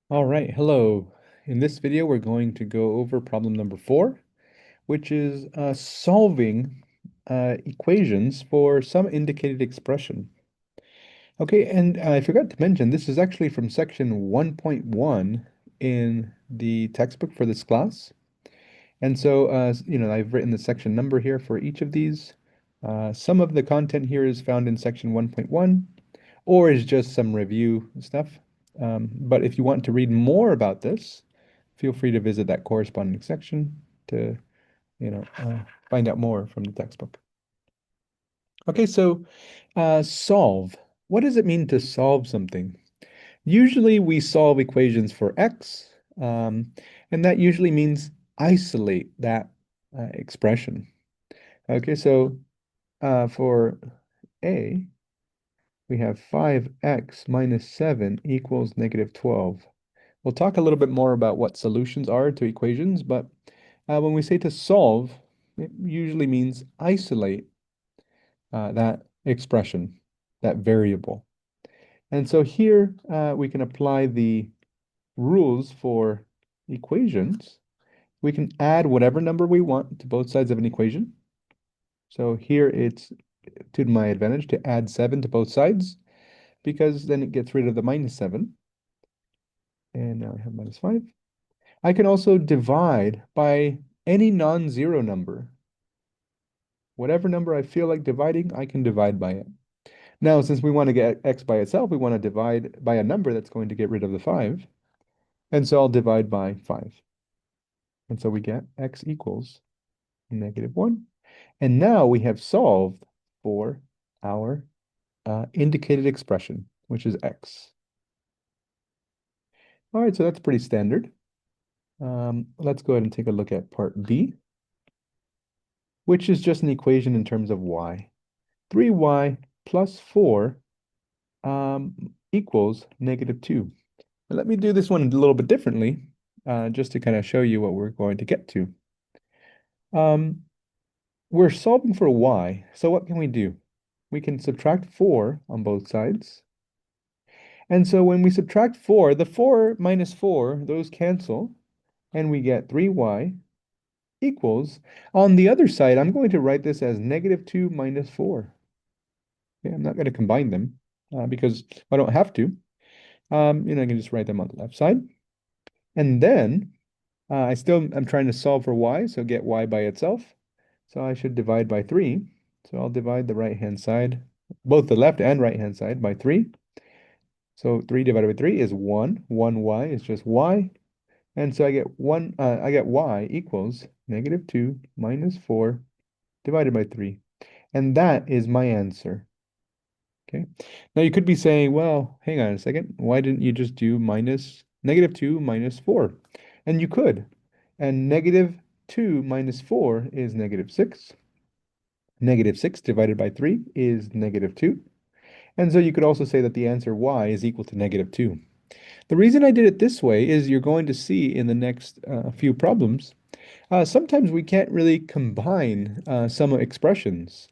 All right, hello. In this video, we're going to go over problem number 4, which is solving equations for some indicated expression. Okay, and I forgot to mention, this is actually from section 1.1 in the textbook for this class. And so, I've written the section number here for each of these. Some of the content here is found in section 1.1, or is just some review stuff. But if you want to read more about this, feel free to visit that corresponding section to, you know, uh, find out more from the textbook. Okay, so solve. What does it mean to solve something? Usually we solve equations for x, and that usually means isolate that expression. Okay, so for a, we have 5x minus 7 equals negative 12. We'll talk a little bit more about what solutions are to equations, but when we say to solve, it usually means isolate that expression, that variable. And so here we can apply the rules for equations. We can add whatever number we want to both sides of an equation. So here it's to my advantage to add 7 to both sides because then it gets rid of the minus 7. And now I have minus 5. I can also divide by any non-zero number. Whatever number I feel like dividing, I can divide by it. Now, since we want to get x by itself, we want to divide by a number that's going to get rid of the 5. And so I'll divide by 5. And so we get x equals negative 1. And now we have solved for our indicated expression, which is x. All right, so that's pretty standard. Let's go ahead and take a look at part B, which is just an equation in terms of y. 3y plus 4 equals negative 2. But let me do this one a little bit differently, just to kind of show you what we're going to get to. Um, we're solving for y, so what can we do? We can subtract 4 on both sides. And so when we subtract 4, the 4 minus 4, those cancel, and we get 3y equals, on the other side, I'm going to write this as negative 2 minus 4. Okay, I'm not going to combine them because I don't have to. I can just write them on the left side. And then I'm trying to solve for y, so get y by itself. So I should divide by 3. So I'll divide the right-hand side, both the left and right-hand side, by 3. So 3 divided by 3 is 1. 1y is just y. And so I get y equals negative 2 minus 4 divided by 3. And that is my answer. Okay. Now you could be saying, well, hang on a second. Why didn't you just do minus negative 2 minus 4? And you could. And negative 2 minus 4 is negative 6. Negative 6 divided by 3 is negative 2. And so you could also say that the answer y is equal to negative 2. The reason I did it this way is you're going to see in the next few problems, sometimes we can't really combine some expressions.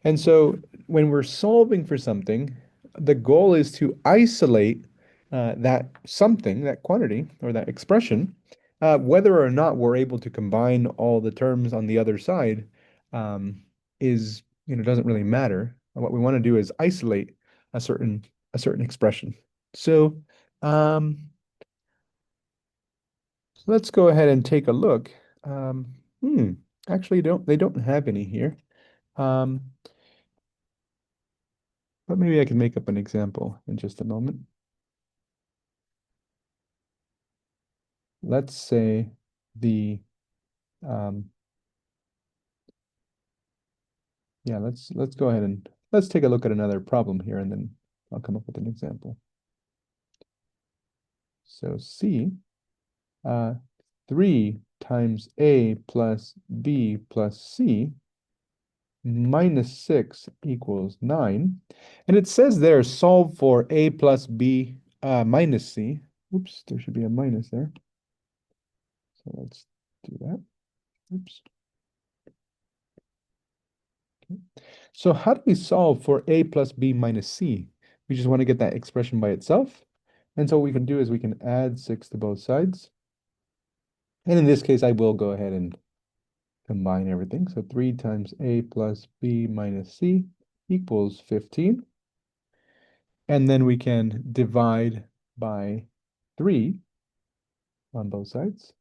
And so when we're solving for something, the goal is to isolate that something, that quantity, or that expression, whether or not we're able to combine all the terms on the other side um, doesn't really matter. What we want to do is isolate a certain a certain expression. So um, let's go ahead and take a look. Um, hmm, actually, they don't have any here. Um, But maybe I can make up an example in just a moment. Let's say the um, yeah, let's go ahead and let's take a look at another problem here and then I'll come up with an example. So C, uh, 3 times A plus B plus C minus 6 equals 9. And it says there solve for A plus B minus C. Oops, there should be a minus there. So let's do that. Oops. So how do we solve for a plus b minus c? We just want to get that expression by itself. And so what we can do is we can add 6 to both sides. And in this case, I will go ahead and combine everything. So 3 times a plus b minus c equals 15. And then we can divide by 3 on both sides.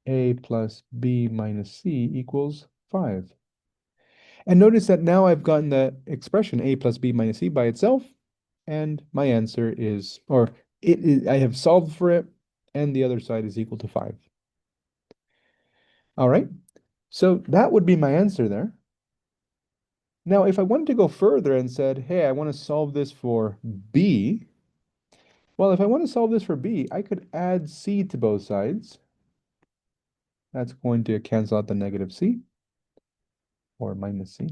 A plus b minus c equals 5. And notice that now I've gotten the expression a plus b minus c by itself, and my answer is, or it is, I have solved for it, and the other side is equal to 5. All right, so that would be my answer there. Now, if I wanted to go further and said, hey, I want to solve this for b, well, if I want to solve this for b, I could add c to both sides. That's going to cancel out the negative c, or minus c.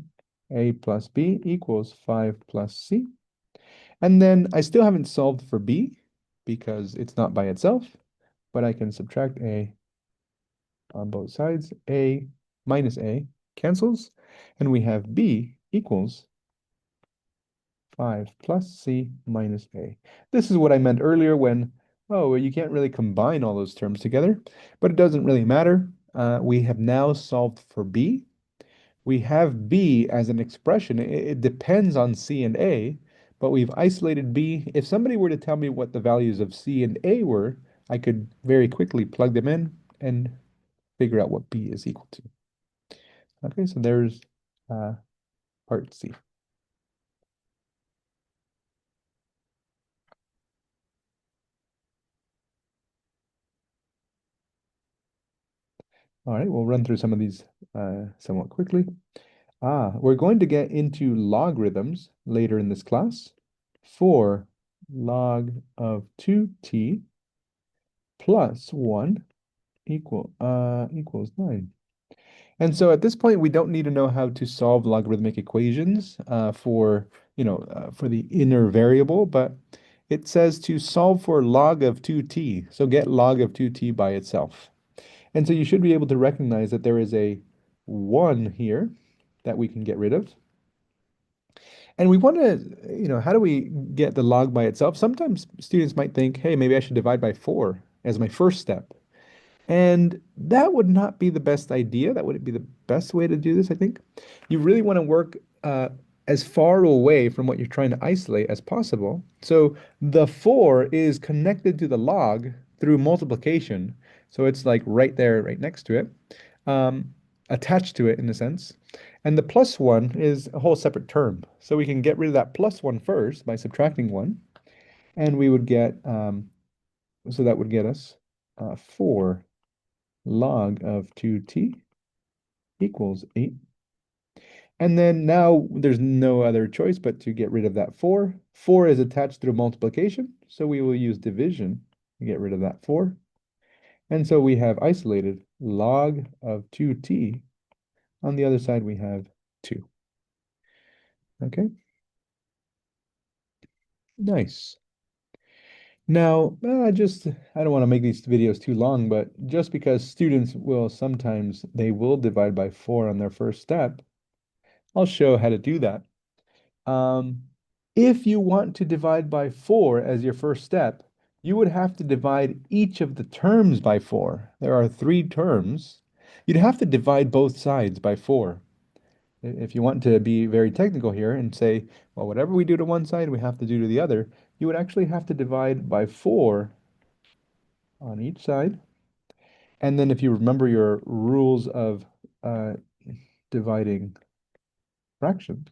A plus b equals 5 plus c. And then I still haven't solved for b because it's not by itself, but I can subtract a on both sides. A minus a cancels, and we have b equals 5 plus c minus a. This is what I meant earlier when, oh, well, you can't really combine all those terms together, but it doesn't really matter. We have now solved for b. We have b as an expression. It depends on c and a, but we've isolated b. If somebody were to tell me what the values of c and a were, I could very quickly plug them in and figure out what b is equal to. Okay, so there's part C. All right, we'll run through some of these somewhat quickly. We're going to get into logarithms later in this class. For log of 2t plus 1 equals 9. And so at this point, we don't need to know how to solve logarithmic equations for the inner variable, but it says to solve for log of 2t. So get log of 2t by itself. And so you should be able to recognize that there is a 1 here that we can get rid of. And we want to, how do we get the log by itself? Sometimes students might think, hey, maybe I should divide by 4 as my first step. And that would not be the best idea. That wouldn't be the best way to do this, I think. You really want to work as far away from what you're trying to isolate as possible. So the 4 is connected to the log through multiplication. So it's like right there, right next to it, attached to it in a sense. And the plus 1 is a whole separate term. So we can get rid of that plus 1 first by subtracting 1. And we would get, so that would get us 4 log of 2t equals 8. And then now there's no other choice but to get rid of that 4. 4 is attached through multiplication, so we will use division to get rid of that 4. And so we have isolated log of 2t. On the other side, we have 2. Okay, nice. Now, I don't want to make these videos too long, but just because students will sometimes, they will divide by 4 on their first step, I'll show how to do that. If you want to divide by 4 as your first step, you would have to divide each of the terms by 4. There are 3 terms. You'd have to divide both sides by 4. If you want to be very technical here and say, well, whatever we do to one side, we have to do to the other, you would actually have to divide by 4 on each side. And then if you remember your rules of dividing fractions,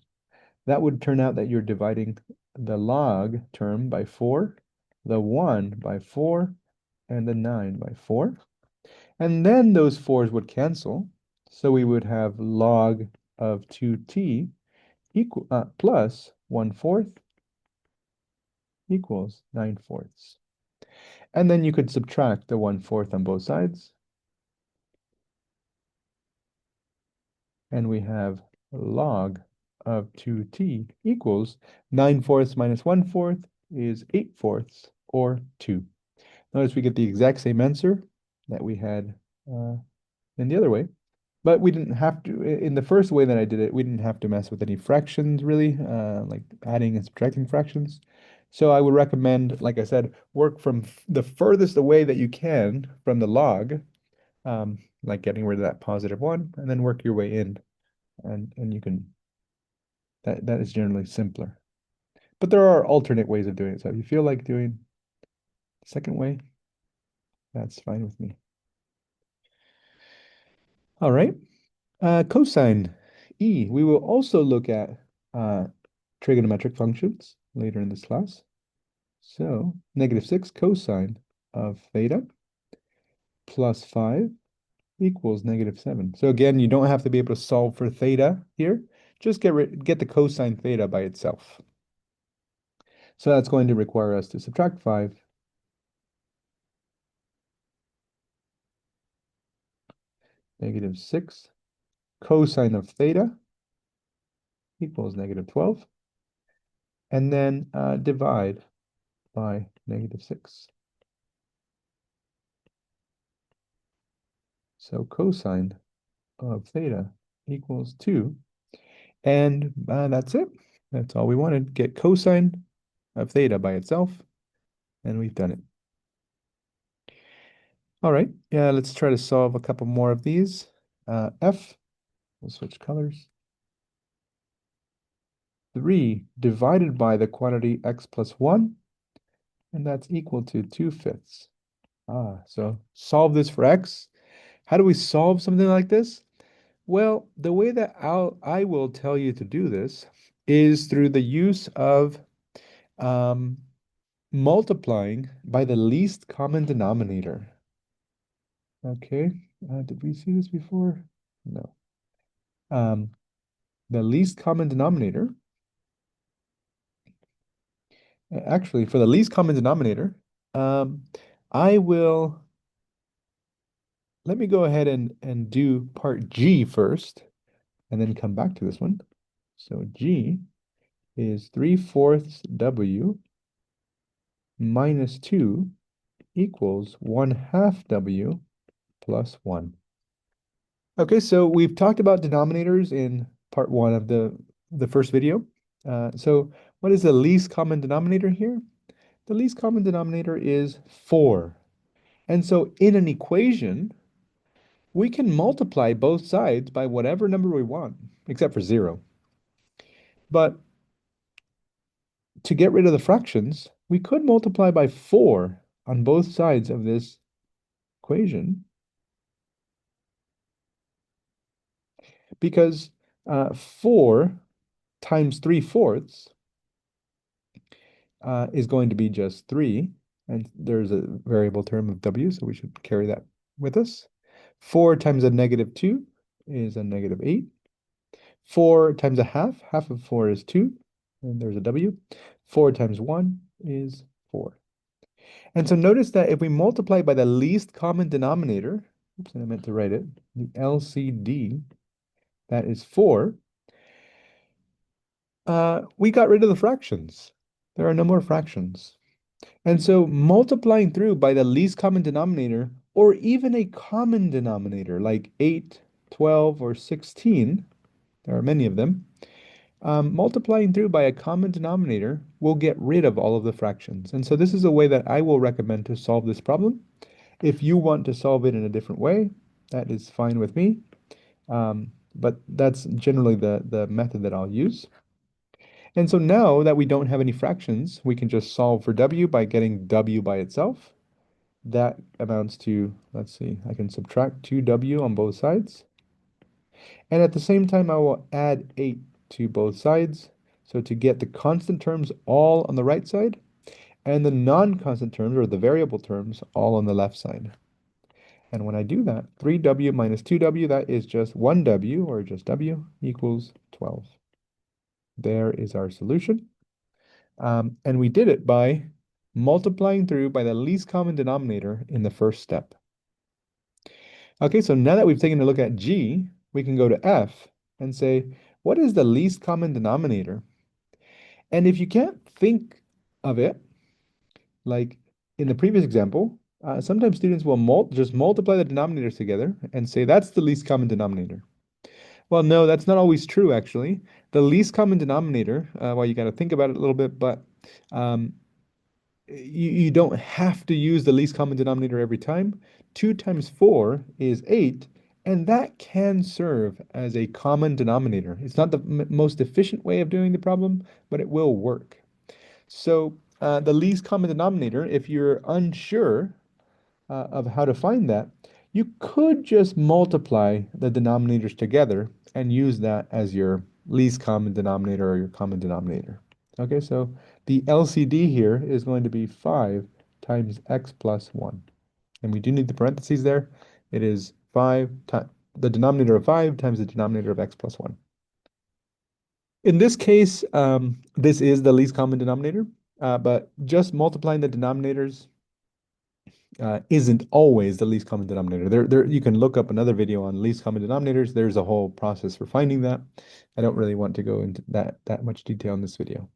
that would turn out that you're dividing the log term by 4, the 1 by 4, and the 9 by 4. And then those 4s would cancel. So we would have log of 2t equal plus 1/4 equals 9/4. And then you could subtract the 1/4 on both sides. And we have log of 2t equals 9/4 minus 1/4 is 8/4, or 2. Notice we get the exact same answer that we had in the other way. But we didn't have to, in the first way that I did it, we didn't have to mess with any fractions really, like adding and subtracting fractions. So I would recommend, like I said, work from the furthest away that you can from the log, like getting rid of that +1, and then work your way in, and you can that is generally simpler. But there are alternate ways of doing it. So if you feel like doing the second way, that's fine with me. All right. Cosine E. We will also look at uh, trigonometric functions later in this class. So -6 cosine of theta +5 equals -7. So again, you don't have to be able to solve for theta here. Just get the cosine theta by itself. So that's going to require us to subtract 5, -6 cosine of theta equals -12, and then divide by -6. So cosine of theta equals 2. And that's it. That's all we wanted. Get cosine of theta by itself, and we've done it. All right, yeah, let's try to solve a couple more of these. F, we'll switch colors. 3 divided by the quantity x plus 1, and that's equal to 2/5. So solve this for x. How do we solve something like this? Well, the way that I will tell you to do this is through the use of um, multiplying by the least common denominator. Okay, did we see this before? No. Um, the least common denominator, actually, for the least common denominator, um, I will, let me go ahead and do part G first, and then come back to this one. So G is 3/4 W minus 2 equals 1/2 W plus 1. Okay, so we've talked about denominators in part 1 of the first video. So what is the least common denominator here? The least common denominator is 4. And so in an equation, we can multiply both sides by whatever number we want, except for 0. But to get rid of the fractions, we could multiply by 4 on both sides of this equation, because 4 times 3/4 is going to be just 3, and there's a variable term of w, so we should carry that with us. 4 times a -2 is a -8. 4 times a half of 4 is 2, and there's a w. 4 times 1 is 4. And so notice that if we multiply by the least common denominator, oops, I meant to write it, the LCD, that is 4, we got rid of the fractions. There are no more fractions. And so multiplying through by the least common denominator, or even a common denominator like 8, 12, or 16, there are many of them, multiplying through by a common denominator will get rid of all of the fractions. And so this is a way that I will recommend to solve this problem. If you want to solve it in a different way, that is fine with me. But that's generally the method that I'll use. And so now that we don't have any fractions, we can just solve for w by getting w by itself. That amounts to, let's see, I can subtract 2w on both sides. And at the same time, I will add 8 to both sides. So to get the constant terms all on the right side, and the non-constant terms, or the variable terms, all on the left side. And when I do that, 3w minus 2w, that is just 1w, or just w, equals 12. There is our solution. And we did it by multiplying through by the least common denominator in the first step. Okay, so now that we've taken a look at G, we can go to F and say, what is the least common denominator? And if you can't think of it, like in the previous example, sometimes students will just multiply the denominators together and say that's the least common denominator. Well, no, that's not always true, actually. The least common denominator, well, you got to think about it a little bit, but you don't have to use the least common denominator every time. 2 times 4 is 8, and that can serve as a common denominator. It's not the most efficient way of doing the problem, but it will work. So the least common denominator, if you're unsure of how to find that, you could just multiply the denominators together and use that as your least common denominator or your common denominator. Okay, so the LCD here is going to be 5 times x plus 1. And we do need the parentheses there. It is 5 times the denominator of 5 times the denominator of x plus 1. In this case, this is the least common denominator, but just multiplying the denominators isn't always the least common denominator. You can look up another video on least common denominators. There's a whole process for finding that. I don't really want to go into that much detail in this video.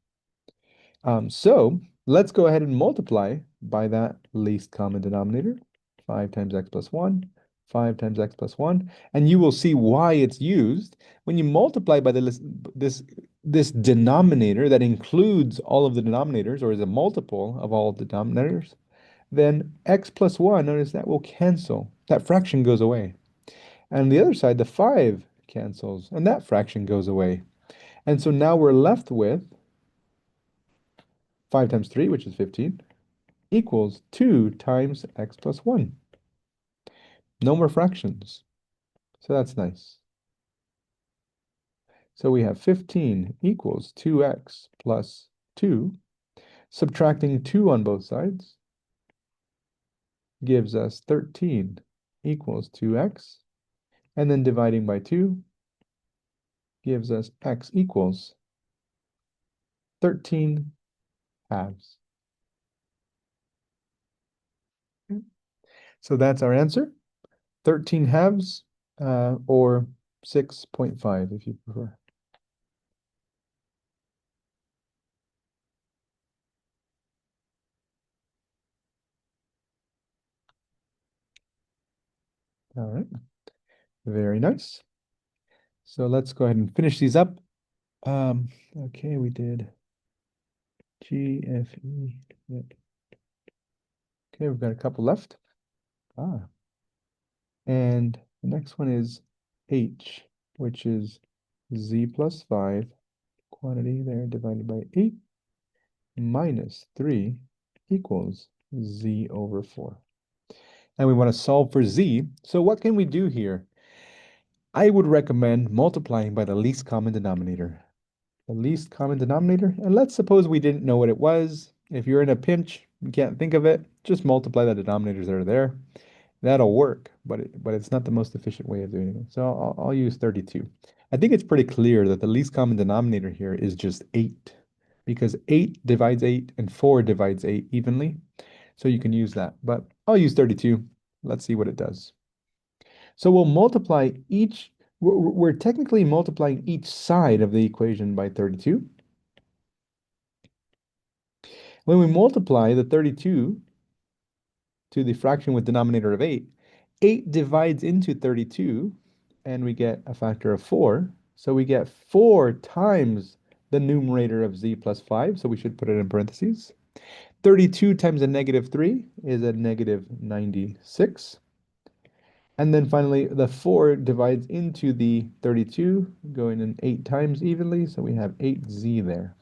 So let's go ahead and multiply by that least common denominator. 5 times x plus 1, 5 times x plus 1, and you will see why it's used. When you multiply by this denominator that includes all of the denominators, or is a multiple of all of the denominators, then x plus 1, notice that will cancel. That fraction goes away. And on the other side, the 5 cancels, and that fraction goes away. And so now we're left with 5 times 3, which is 15, equals 2 times x plus 1. No more fractions. So that's nice. So we have 15 equals 2x plus 2. Subtracting 2 on both sides gives us 13 equals 2x. And then dividing by 2 gives us x equals 13 halves. So that's our answer, 13 halves, or 6.5 if you prefer. All right, very nice. So let's go ahead and finish these up. Okay, we did G, F, E. Yep. Okay, we've got a couple left. And the next one is H, which is Z plus 5, quantity there divided by 8, minus 3 equals Z over 4. And we want to solve for Z. So what can we do here? I would recommend multiplying by the least common denominator. The least common denominator. And let's suppose we didn't know what it was. If you're in a pinch, you can't think of it, just multiply the denominators that are there. That'll work, but it's not the most efficient way of doing it. So I'll use 32. I think it's pretty clear that the least common denominator here is just 8, because 8 divides 8 and 4 divides 8 evenly. So you can use that, but I'll use 32. Let's see what it does. So we'll multiply each, we're technically multiplying each side of the equation by 32. When we multiply the 32 to the fraction with denominator of 8, 8 divides into 32, and we get a factor of 4. So we get 4 times the numerator of z plus 5, so we should put it in parentheses. 32 times a negative 3 is a negative 96. And then finally, the 4 divides into the 32, going in 8 times evenly, so we have 8z there.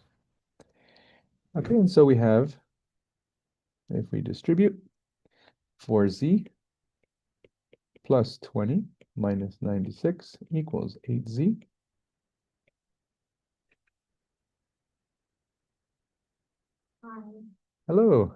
Okay, and so we have, if we distribute, 4z plus 20 minus 96 equals 8z. Hi. Hello.